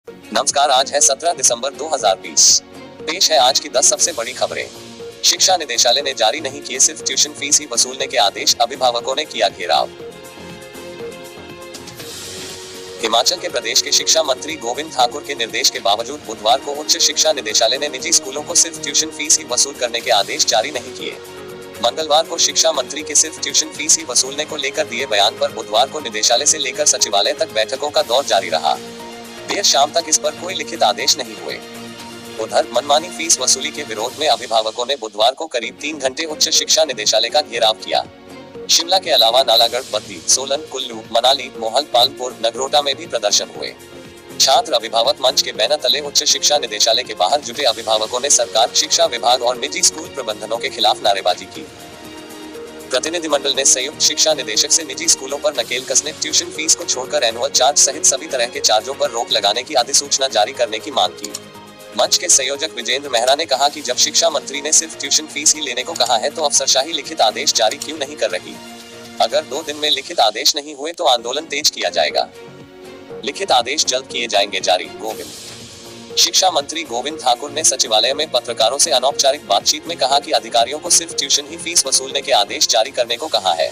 नमस्कार, आज है 17 दिसंबर 2020। पेश है आज की 10 सबसे बड़ी खबरें। शिक्षा निदेशालय ने जारी नहीं किए सिर्फ ट्यूशन फीस ही वसूलने के आदेश, अभिभावकों ने किया घेराव। हिमाचल के प्रदेश के शिक्षा मंत्री गोविंद ठाकुर के निर्देश के बावजूद बुधवार को उच्च शिक्षा निदेशालय ने निजी स्कूलों को सिर्फ ट्यूशन फीस ही वसूल करने के आदेश जारी नहीं किए। मंगलवार को शिक्षा मंत्री के सिर्फ ट्यूशन फीस ही वसूलने को लेकर दिए बयान पर बुधवार को निदेशालय से लेकर सचिवालय तक बैठकों का दौर जारी रहा। देर शाम तक इस पर कोई लिखित आदेश नहीं हुए। उधर मनमानी फीस वसूली के विरोध में अभिभावकों ने बुधवार को करीब 3 घंटे उच्च शिक्षा निदेशालय का घेराव किया। शिमला के अलावा नालागढ़, बद्दी, सोलन, कुल्लू, मनाली, मोहन, पालमपुर, नगरोटा में भी प्रदर्शन हुए। छात्र अभिभावक मंच के बैनर तले उच्च शिक्षा निदेशालय के बाहर जुटे अभिभावकों ने सरकार, शिक्षा विभाग और निजी स्कूल प्रबंधनों के खिलाफ नारेबाजी की। प्रतिनिधिमंडल ने संयुक्त शिक्षा निदेशक से निजी स्कूलों पर नकेल कसने, ट्यूशन फीस को छोड़कर एनुअल चार्ज सहित सभी तरह के चार्जों पर रोक लगाने की अधिसूचना जारी करने की मांग की। मंच के संयोजक विजेंद्र मेहरा ने कहा कि जब शिक्षा मंत्री ने सिर्फ ट्यूशन फीस ही लेने को कहा है तो अफसरशाही लिखित आदेश जारी क्यों नहीं कर रही। अगर 2 दिन में लिखित आदेश नहीं हुए तो आंदोलन तेज किया जाएगा। लिखित आदेश जल्द किए जाएंगे जारी, गोविंद। शिक्षा मंत्री गोविंद ठाकुर ने सचिवालय में पत्रकारों से अनौपचारिक बातचीत में कहा कि अधिकारियों को सिर्फ ट्यूशन ही फीस वसूलने के आदेश जारी करने को कहा है।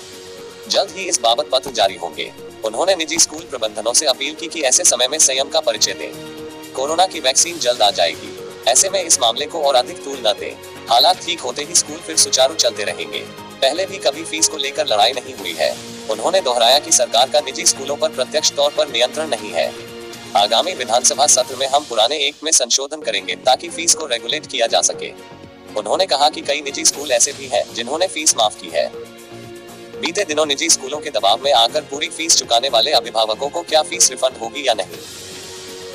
जल्द ही इस बाबत पत्र जारी होंगे। उन्होंने निजी स्कूल प्रबंधनों से अपील की कि ऐसे समय में संयम का परिचय दें। कोरोना की वैक्सीन जल्द आ जाएगी, ऐसे में इस मामले को और अधिक तूल न दें। हालात ठीक होते ही स्कूल फिर सुचारू चलते रहेंगे। पहले भी कभी फीस को लेकर लड़ाई नहीं हुई है। उन्होंने दोहराया कि सरकार का निजी स्कूलों पर प्रत्यक्ष तौर पर नियंत्रण नहीं है। आगामी विधानसभा सत्र में हम पुराने एक्ट में संशोधन करेंगे ताकि फीस को रेगुलेट किया जा सके। उन्होंने कहा कि कई निजी स्कूल ऐसे भी हैं जिन्होंने फीस माफ की है। बीते दिनों निजी स्कूलों के दबाव में आकर पूरी फीस चुकाने वाले अभिभावकों को क्या फीस रिफंड होगी या नहीं,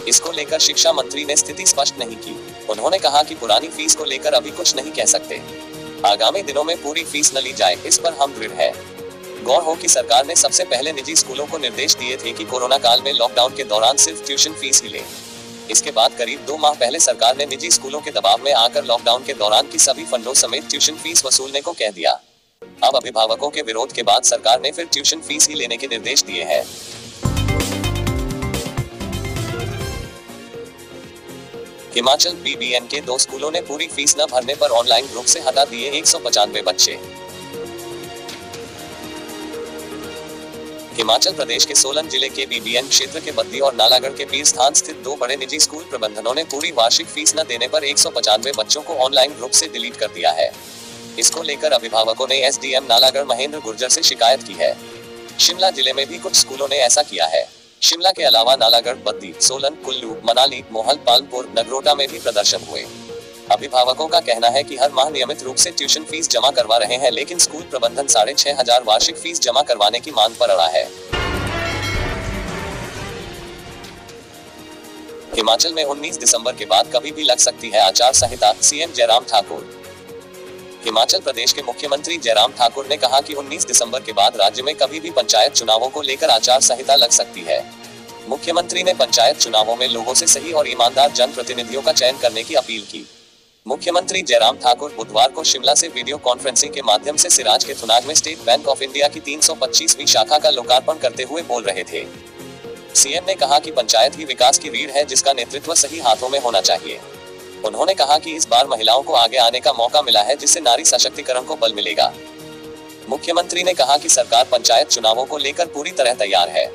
इसको लेकर शिक्षा मंत्री ने स्थिति स्पष्ट नहीं की। उन्होंने कहा कि पुरानी फीस को लेकर अभी कुछ नहीं कह सकते। आगामी दिनों में पूरी फीस न ली जाए, इस पर हम दृढ़ है। गौर हो कि सरकार ने सबसे पहले निजी स्कूलों को निर्देश दिए थे कि कोरोना काल में लॉकडाउन के दौरान सिर्फ ट्यूशन फीस ही लें। इसके बाद करीब 2 माह पहले सरकार ने निजी स्कूलों के दबाव में आकर लॉकडाउन के दौरान की सभी फंडों समेत ट्यूशन फीस वसूलने को कह दिया। अब अभिभावकों के विरोध के बाद सरकार ने फिर ट्यूशन फीस ही लेने के निर्देश दिए हैं। हिमाचल बीबीएन के 2 स्कूलों ने पूरी फीस न भरने पर ऑनलाइन ग्रुप से हटा दिए 195 बच्चे। हिमाचल प्रदेश के सोलन जिले के बीबीएन क्षेत्र के बद्दी और नालागढ़ के पीर स्थान स्थित 2 बड़े निजी स्कूल प्रबंधनों ने पूरी वार्षिक फीस न देने पर 195 बच्चों को ऑनलाइन ग्रुप से डिलीट कर दिया है। इसको लेकर अभिभावकों ने एसडीएम नालागढ़ महेंद्र गुर्जर से शिकायत की है। शिमला जिले में भी कुछ स्कूलों ने ऐसा किया है। शिमला के अलावा नालागढ़, बद्दी, सोलन, कुल्लू, मनाली, मोहन, पालमपुर, नगरोटा में भी प्रदर्शन हुए। अभिभावकों का कहना है कि हर माह नियमित रूप से ट्यूशन फीस जमा करवा रहे हैं, लेकिन स्कूल प्रबंधन 6,500 वार्षिक फीस जमा करवाने की मांग पर अड़ा है। हिमाचल में 19 दिसंबर के बाद कभी भी लग सकती है आचार संहिता, सीएम जयराम ठाकुर। हिमाचल प्रदेश के मुख्यमंत्री जयराम ठाकुर ने कहा कि 19 दिसंबर के बाद राज्य में कभी भी पंचायत चुनावों को लेकर आचार संहिता लग सकती है। मुख्यमंत्री ने पंचायत चुनावों में लोगों से सही और ईमानदार जनप्रतिनिधियों का चयन करने की अपील की। मुख्यमंत्री जयराम ठाकुर बुधवार को शिमला से वीडियो कॉन्फ्रेंसिंग के माध्यम से सिराज के थुनाग में स्टेट बैंक ऑफ इंडिया की 325वीं शाखा का लोकार्पण करते हुए बोल रहे थे। सीएम ने कहा कि पंचायत ही विकास की रीढ़ है, जिसका नेतृत्व सही हाथों में होना चाहिए। उन्होंने कहा कि इस बार महिलाओं को आगे आने का मौका मिला है, जिससे नारी सशक्तिकरण को बल मिलेगा। मुख्यमंत्री ने कहा कि सरकार पंचायत चुनावों को लेकर पूरी तरह तैयार है।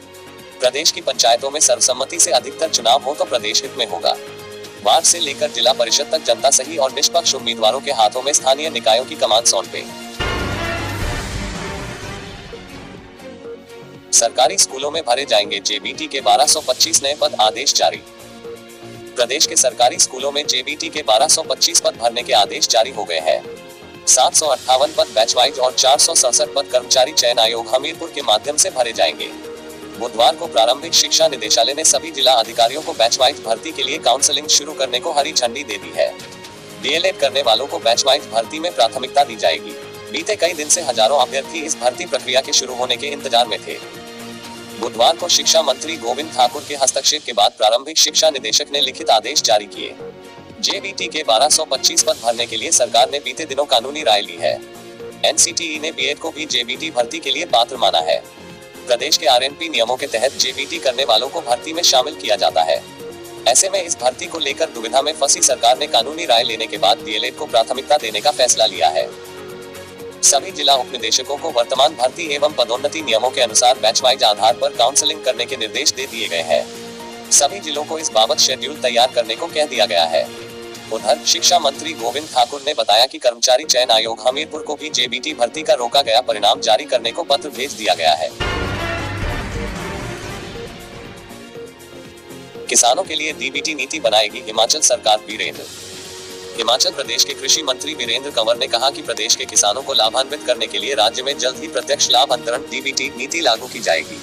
प्रदेश की पंचायतों में सर्वसम्मति से अधिकतर चुनाव हो तो प्रदेश हित में होगा। वार्ड से लेकर जिला परिषद तक जनता सही और निष्पक्ष उम्मीदवारों के हाथों में स्थानीय निकायों की कमान सौंपे। सरकारी स्कूलों में भरे जाएंगे जेबीटी के 1225 नए पद, आदेश जारी। प्रदेश के सरकारी स्कूलों में जेबीटी के 1225 पद भरने के आदेश जारी हो गए हैं। 758 पद बैच वाइज और 467 पद कर्मचारी चयन आयोग हमीरपुर के माध्यम से भरे जाएंगे। बुधवार को प्रारंभिक शिक्षा निदेशालय ने सभी जिला अधिकारियों को बैच वाइज भर्ती के लिए काउंसलिंग शुरू करने को हरी झंडी दे दी है। डीएलएड करने वालों को बैच वाइज भर्ती में प्राथमिकता दी जाएगी। बीते कई दिन से हजारों अभ्यर्थी इस भर्ती प्रक्रिया के शुरू होने के इंतजार में थे। बुधवार को शिक्षा मंत्री गोविंद ठाकुर के हस्तक्षेप के बाद प्रारंभिक शिक्षा निदेशक ने लिखित आदेश जारी किए। जेबीटी के 1225 पद भरने के लिए सरकार ने बीते दिनों कानूनी राय ली है। एनसीटीई ने बीएड को भी जेबीटी भर्ती के लिए पात्र माना है। प्रदेश के आरएनपी नियमों के तहत जेबीटी करने वालों को भर्ती में शामिल किया जाता है। ऐसे में इस भर्ती को लेकर दुविधा में फंसी सरकार ने कानूनी राय लेने के बाद डीएलएड को प्राथमिकता देने का फैसला लिया है। सभी जिला उप निदेशकों को वर्तमान भर्ती एवं पदोन्नति नियमों के अनुसार बैच वाइज आधार पर काउंसलिंग करने के निर्देश दे दिए गए हैं। सभी जिलों को इस बाबत शेड्यूल तैयार करने को कह दिया गया है। उधर शिक्षा मंत्री गोविंद ठाकुर ने बताया कि कर्मचारी चयन आयोग हमीरपुर को भी जेबीटी भर्ती का रोका गया परिणाम जारी करने को पत्र भेज दिया गया है। किसानों के लिए डीबीटी नीति बनाएगी हिमाचल सरकार। वीरेंद्र हिमाचल प्रदेश के कृषि मंत्री वीरेंद्र कंवर ने कहा कि प्रदेश के किसानों को लाभान्वित करने के लिए राज्य में जल्द ही प्रत्यक्ष लाभ अंतरण डीबीटी नीति लागू की जाएगी।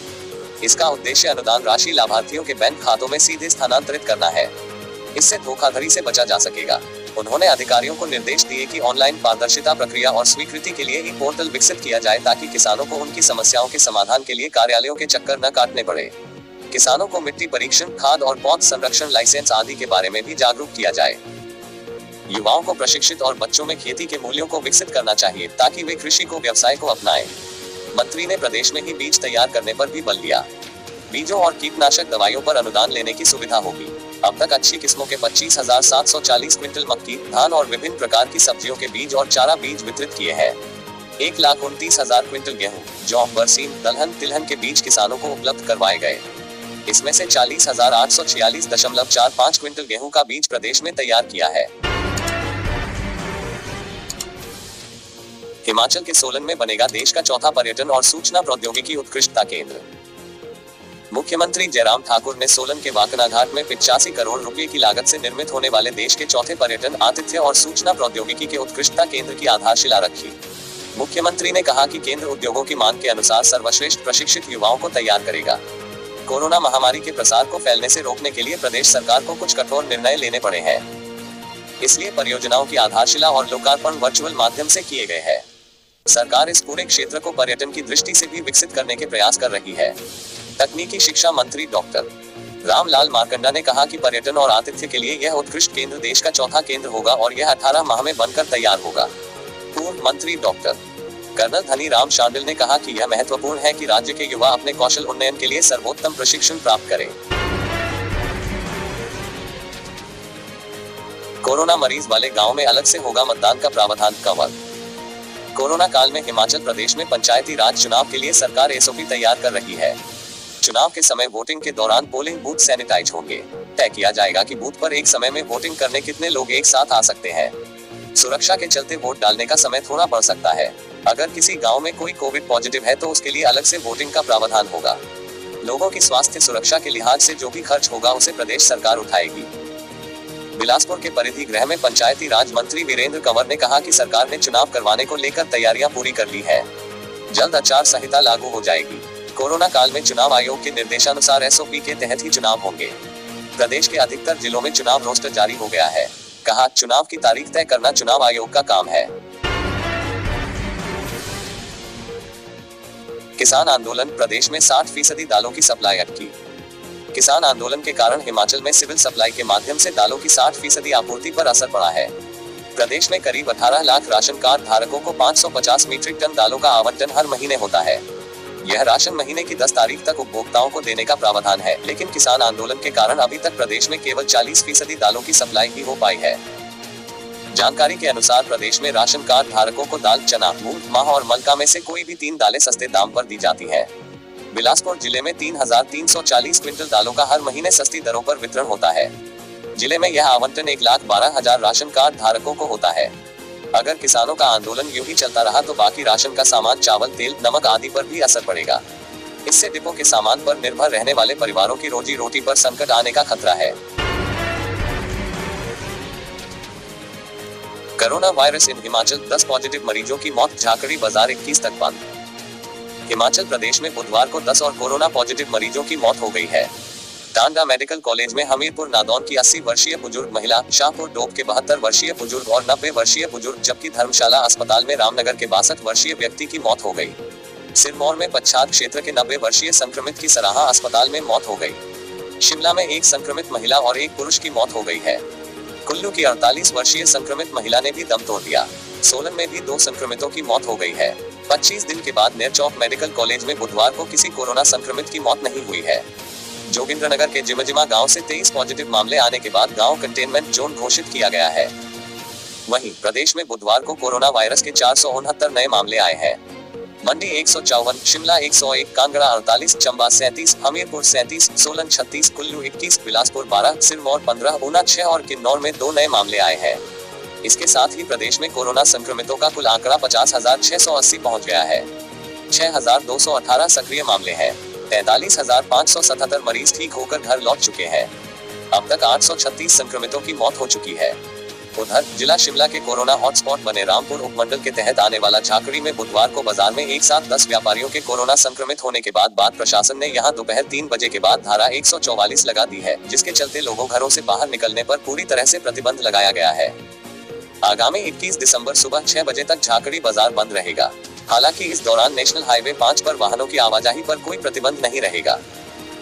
इसका उद्देश्य अनुदान राशि लाभार्थियों के बैंक खातों में सीधे स्थानांतरित करना है। इससे धोखाधड़ी से बचा जा सकेगा। उन्होंने अधिकारियों को निर्देश दिए कि ऑनलाइन पारदर्शिता प्रक्रिया और स्वीकृति के लिए ही पोर्टल विकसित किया जाए ताकि किसानों को उनकी समस्याओं के समाधान के लिए कार्यालयों के चक्कर न काटने पड़े। किसानों को मिट्टी परीक्षण, खाद और पौध संरक्षण लाइसेंस आदि के बारे में भी जागरूक किया जाए। युवाओं को प्रशिक्षित और बच्चों में खेती के मूल्यों को विकसित करना चाहिए ताकि वे कृषि को व्यवसाय को अपनाएं। मंत्री ने प्रदेश में ही बीज तैयार करने पर भी बल दिया। बीजों और कीटनाशक दवाइयों पर अनुदान लेने की सुविधा होगी। अब तक अच्छी किस्मों के 25,740 क्विंटल मक्की, धान और विभिन्न प्रकार की सब्जियों के बीज और चारा बीज वितरित किए हैं। 1,29,000 क्विंटल गेहूं, जौ, बरसीन, दलहन, तिलहन के बीज किसानों को उपलब्ध करवाए गए। इसमें से 40,846.45 क्विंटल गेहूं का बीज प्रदेश में तैयार किया है। हिमाचल के सोलन में बनेगा देश का चौथा पर्यटन और सूचना प्रौद्योगिकी उत्कृष्टता केंद्र। मुख्यमंत्री जयराम ठाकुर ने सोलन के वाकना घाट में 85 करोड़ रुपए की लागत से निर्मित होने वाले देश के चौथे पर्यटन, आतिथ्य और सूचना प्रौद्योगिकी के उत्कृष्टता केंद्र की आधारशिला रखी। मुख्यमंत्री ने कहा कि केंद्र उद्योगों की मांग के अनुसार सर्वश्रेष्ठ प्रशिक्षित युवाओं को तैयार करेगा। कोरोना महामारी के प्रसार को फैलने से रोकने के लिए प्रदेश सरकार को कुछ कठोर निर्णय लेने पड़े हैं। इसलिए परियोजनाओं की आधारशिला और लोकार्पण वर्चुअल माध्यम से किए गए हैं। सरकार इस पूरे क्षेत्र को पर्यटन की दृष्टि से भी विकसित करने के प्रयास कर रही है। तकनीकी शिक्षा मंत्री डॉक्टर रामलाल मारकंडा ने कहा कि पर्यटन और आतिथ्य के लिए यह उत्कृष्ट केंद्र देश का चौथा केंद्र होगा और यह 18 माह में बनकर तैयार होगा। पूर्व मंत्री डॉक्टर कर्नल धनी राम शांडिल ने कहा कि यह महत्वपूर्ण है कि राज्य के युवा अपने कौशल उन्नयन के लिए सर्वोत्तम प्रशिक्षण प्राप्त करें। कोरोना मरीज वाले गांव में अलग से होगा मतदान का प्रावधान। कंवर कोरोना काल में हिमाचल प्रदेश में पंचायती राज चुनाव के लिए सरकार एसओपी तैयार कर रही है। चुनाव के समय वोटिंग के दौरान पोलिंग बूथ सैनिटाइज होंगे। तय किया जाएगा कि बूथ पर एक समय में वोटिंग करने कितने लोग एक साथ आ सकते हैं। सुरक्षा के चलते वोट डालने का समय थोड़ा बढ़ सकता है। अगर किसी गांव में कोई कोविड पॉजिटिव है तो उसके लिए अलग से वोटिंग का प्रावधान होगा। लोगों की स्वास्थ्य सुरक्षा के लिहाज से जो भी खर्च होगा उसे प्रदेश सरकार उठाएगी। बिलासपुर के परिधि गृह में पंचायती राज मंत्री वीरेंद्र कंवर ने कहा कि सरकार ने चुनाव करवाने को लेकर तैयारियां पूरी कर ली है। जल्द आचार संहिता लागू हो जाएगी। कोरोना काल में चुनाव आयोग के निर्देशानुसार एसओपी के तहत ही चुनाव होंगे। प्रदेश के अधिकतर जिलों में चुनाव रोस्टर जारी हो गया है। कहा, चुनाव की तारीख तय करना चुनाव आयोग का काम है। किसान आंदोलन, प्रदेश में 60% दालों की सप्लाई अटकी। किसान आंदोलन के कारण हिमाचल में सिविल सप्लाई के माध्यम से दालों की 60% आपूर्ति पर असर पड़ा है। प्रदेश में करीब 18 लाख राशन कार्ड धारकों को 550 मीट्रिक टन दालों का आवंटन हर महीने होता है। यह राशन महीने की 10 तारीख तक उपभोक्ताओं को देने का प्रावधान है, लेकिन किसान आंदोलन के कारण अभी तक प्रदेश में केवल 40% दालों की सप्लाई ही हो पाई है। जानकारी के अनुसार प्रदेश में राशन कार्ड धारकों को दाल, चना, मूंग, माह और मलका में से कोई भी 3 दालें सस्ते दाम पर दी जाती हैं। बिलासपुर जिले में 3,340 क्विंटल दालों का हर महीने सस्ती दरों पर वितरण होता है। जिले में यह आवंटन 1,12,000 राशन कार्ड धारकों को होता है। अगर किसानों का आंदोलन यूं ही चलता रहा तो बाकी राशन का सामान, चावल, तेल, नमक आदि पर भी असर पड़ेगा। इससे डिपो के सामान पर निर्भर रहने वाले परिवारों की रोजी रोटी पर संकट आने का खतरा है। Corona virus in Himachal, 10 positive मरीजों की मौत। झाकड़ी बाजार 21 तक बंद। हिमाचल प्रदेश में बुधवार को 10 और कोरोना पॉजिटिव मरीजों की मौत हो गई है। टांडा मेडिकल कॉलेज में हमीरपुर नादौन की 80 वर्षीय बुजुर्ग महिला, शाहपुर डोब के 72 वर्षीय बुजुर्ग और 90 वर्षीय बुजुर्ग, जबकि धर्मशाला अस्पताल में रामनगर के 62 वर्षीय व्यक्ति की मौत हो गई। सिरमौर में पच्छाद क्षेत्र के 90 वर्षीय संक्रमित की सराहा अस्पताल में मौत हो गई। शिमला में एक संक्रमित महिला और एक पुरुष की मौत हो गई है। कुल्लू की 48 वर्षीय संक्रमित महिला ने भी दम तोड़ दिया। सोलन में भी 2 संक्रमितों की मौत हो गई है। 25 दिन के बाद नेरचौक मेडिकल कॉलेज में बुधवार को किसी कोरोना संक्रमित की मौत नहीं हुई है। जोगिंद्रनगर के जिमजिमा गांव से 23 पॉजिटिव मामले आने के बाद गांव कंटेनमेंट जोन घोषित किया गया है। वहीं प्रदेश में बुधवार को कोरोना वायरस के 469 नए मामले आए हैं। मंडी 154, शिमला 101, कांगड़ा 48, चंबा 37, हमीरपुर 37, सोलन 36, कुल्लू 21, बिलासपुर 12, सिरमौर 15, ऊना 6 और किन्नौर में 2 नए मामले आए हैं। इसके साथ ही प्रदेश में कोरोना संक्रमितों का कुल आंकड़ा 50,680 पहुंच गया है। 6,218 सक्रिय मामले हैं। 43,577 मरीज ठीक होकर घर लौट चुके हैं। अब तक 836 संक्रमितों की मौत हो चुकी है। उधर जिला शिमला के कोरोना हॉटस्पॉट बने रामपुर उपमंडल के तहत आने वाला झाकड़ी में बुधवार को बाजार में एक साथ 10 व्यापारियों के कोरोना संक्रमित होने के बाद प्रशासन ने यहां दोपहर 3 बजे के बाद धारा 144 लगा दी है, जिसके चलते लोगों घरों से बाहर निकलने पर पूरी तरह से प्रतिबंध लगाया गया है। आगामी 21 दिसंबर सुबह 6 बजे तक झाकड़ी बाजार बंद रहेगा। हालांकि इस दौरान नेशनल हाईवे 5 पर वाहनों की आवाजाही पर कोई प्रतिबंध नहीं रहेगा।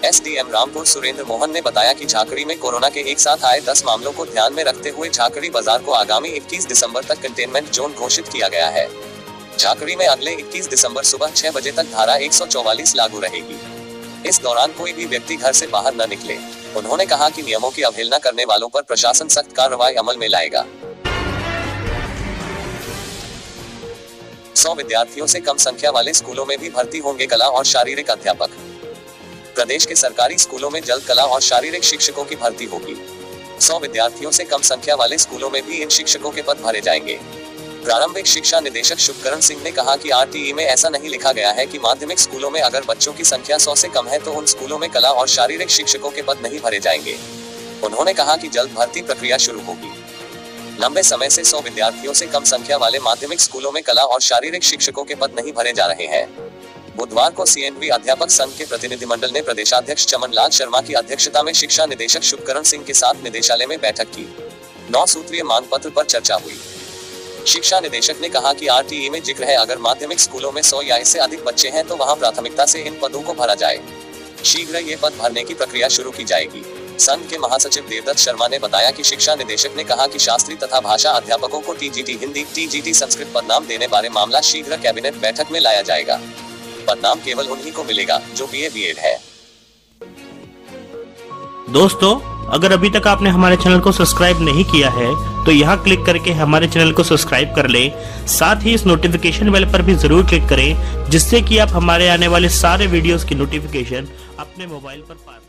एसडीएम रामपुर सुरेंद्र मोहन ने बताया कि झाकड़ी में कोरोना के एक साथ आए 10 मामलों को ध्यान में रखते हुए झाकड़ी बाजार को आगामी 21 दिसंबर तक कंटेनमेंट जोन घोषित किया गया है। झाकड़ी में अगले 21 दिसंबर सुबह 6 बजे तक धारा 144 लागू रहेगी। इस दौरान कोई भी व्यक्ति घर से बाहर न निकले। उन्होंने कहा कि नियमों की अवहेलना करने वालों पर प्रशासन सख्त कार्रवाई अमल में लाएगा। 100 विद्यार्थियों से कम संख्या वाले स्कूलों में भी भर्ती होंगे कला और शारीरिक अध्यापक। प्रदेश के सरकारी स्कूलों में जल्द कला और शारीरिक शिक्षकों की भर्ती होगी। 100 विद्यार्थियों से कम संख्या वाले स्कूलों में भी इन शिक्षकों के पद भरे जाएंगे। प्रारंभिक शिक्षा निदेशक शुभकरण सिंह ने कहा कि आरटीई में ऐसा नहीं लिखा गया है कि माध्यमिक स्कूलों में अगर बच्चों की संख्या 100 से कम है तो उन स्कूलों में कला और शारीरिक शिक्षकों के पद नहीं भरे जाएंगे। उन्होंने कहा कि जल्द भर्ती प्रक्रिया शुरू होगी। लंबे समय से 100 विद्यार्थियों से कम संख्या वाले माध्यमिक स्कूलों में कला और शारीरिक शिक्षकों के पद नहीं भरे जा रहे हैं। बुधवार को सीएनवी अध्यापक संघ के प्रतिनिधिमंडल ने प्रदेशाध्यक्ष चमन लाल शर्मा की अध्यक्षता में शिक्षा निदेशक शुभकरण सिंह के साथ निदेशालय में बैठक की। 9 सूत्रीय मांग पत्र पर चर्चा हुई। शिक्षा निदेशक ने कहा कि आरटीई में जिक्र है अगर माध्यमिक स्कूलों में 100 या इससे अधिक बच्चे हैं तो वहां प्राथमिकता से इन पदों को भरा जाए। शीघ्र ये पद भरने की प्रक्रिया शुरू की जाएगी। संघ के महासचिव देवदत्त शर्मा ने बताया कि शिक्षा निदेशक ने कहा कि शास्त्री तथा भाषा अध्यापकों को टीजीटी हिंदी, टीजीटी संस्कृत पदनाम देने बारे मामला शीघ्र कैबिनेट बैठक में लाया जाएगा। पदनाम केवल उन्हीं को मिलेगा जो बीए बीएड है। दोस्तों, अगर अभी तक आपने हमारे चैनल को सब्सक्राइब नहीं किया है तो यहाँ क्लिक करके हमारे चैनल को सब्सक्राइब कर ले। साथ ही इस नोटिफिकेशन बेल पर भी जरूर क्लिक करें, जिससे कि आप हमारे आने वाले सारे वीडियोस की नोटिफिकेशन अपने मोबाइल पर पा सकें।